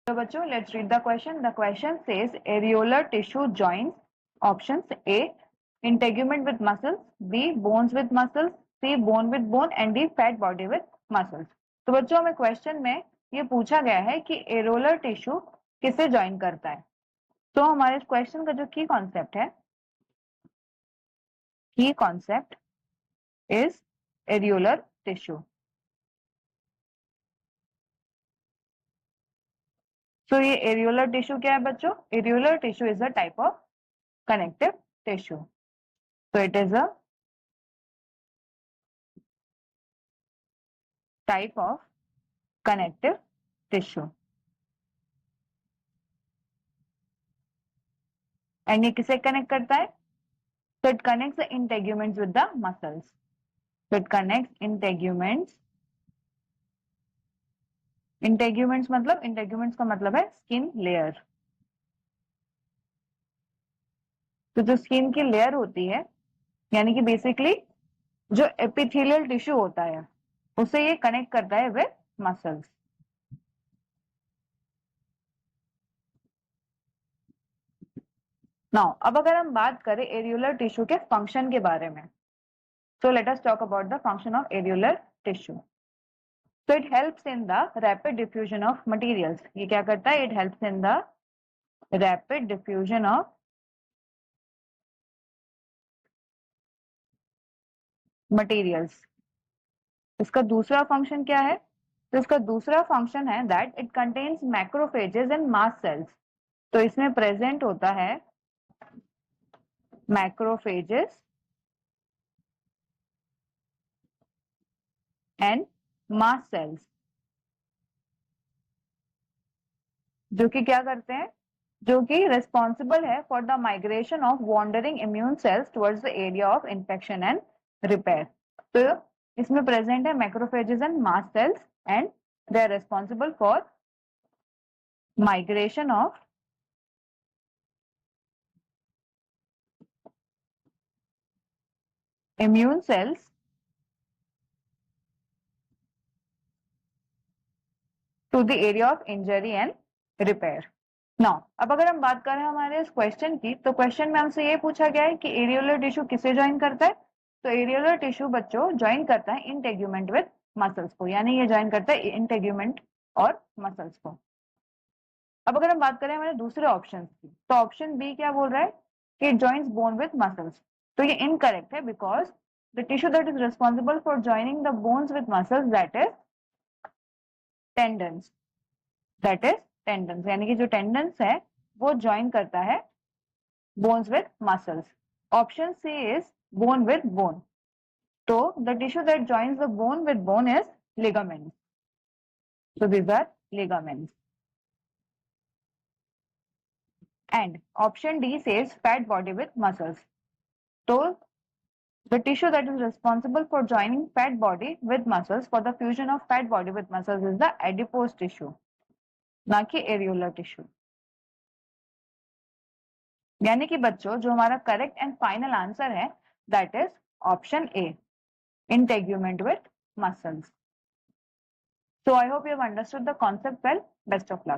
तो बच्चों let's read the question. The question says areolar tissue joins options A integument with muscles, B bones with muscles, C bone with bone and D fat body with muscles. तो बच्चों हमें question में ये पूछा गया है कि एरोलर टिश्यू किसे ज्वाइन करता है. तो हमारे क्वेश्चन का जो की कॉन्सेप्ट इज एरियोलर टिश्यू. तो ये एरियोलर टिश्यू क्या है बच्चों? Areolar tissue is a type of connective tissue. So it is a type of connective tissue. And ये किसे कनेक्ट करता है? So it connects the integuments with the muscles. So it connects integuments का मतलब है स्किन लेयर. तो जो skin की लेयर होती है यानी कि बेसिकली जो एपिथेलियल टिश्यू होता है उसे ये कनेक्ट करता है विद मसल्स. नाउ अब अगर हम बात करें एरियोलर टिश्यू के फंक्शन के बारे में, so let us talk about the function of areolar tissue. So it helps in the rapid diffusion of materials. ये क्या करता है? It helps in the rapid diffusion of materials. इसका दूसरा फंक्शन क्या है? तो इसका दूसरा फंक्शन है that it contains macrophages and mast cells. तो इसमें प्रेजेंट होता है macrophages and mast cells, जो कि क्या करते हैं? जो कि रेस्पॉन्सिबल है for the migration of wandering immune cells towards the area of infection and repair. तो इसमें प्रेजेंट है macrophages and mast cells and they are responsible for migration of immune cells to the area of injury and repair. Now अब अगर हम बात करें हमारे इस क्वेश्चन की, तो क्वेश्चन में हमसे ये पूछा गया है कि एरियोलर टिश्यू किसे ज्वाइन करता है. तो एरियोलर टिश्यू बच्चों ज्वाइन करता है इंटेग्यूमेंट विद मसल्स को, यानी ये ज्वाइन करता है इंटेग्यूमेंट और मसल्स को. अब अगर हम बात करें हमारे दूसरे ऑप्शन की, तो ऑप्शन बी क्या बोल रहा है कि जॉइंट्स बोन विद मसल्स. तो ये इनकरेक्ट है because the tissue that is responsible for joining the bones with muscles that is tendons. यानी कि जो टेंडन्स है वो ज्वाइन करता है bones with muscles. Option C is bone with bone. तो the tissue that joins the bone with bone is ligaments. So these are ligaments. And option D says fat body with muscles. So the tissue that is responsible for joining fat body with muscles for the fusion of fat body with muscles is the adipose tissue, ना कि areolar tissue. यानी कि बच्चों जो हमारा correct and final answer है that is option A, integument with muscles. So I hope you have understood the concept well. Best of luck.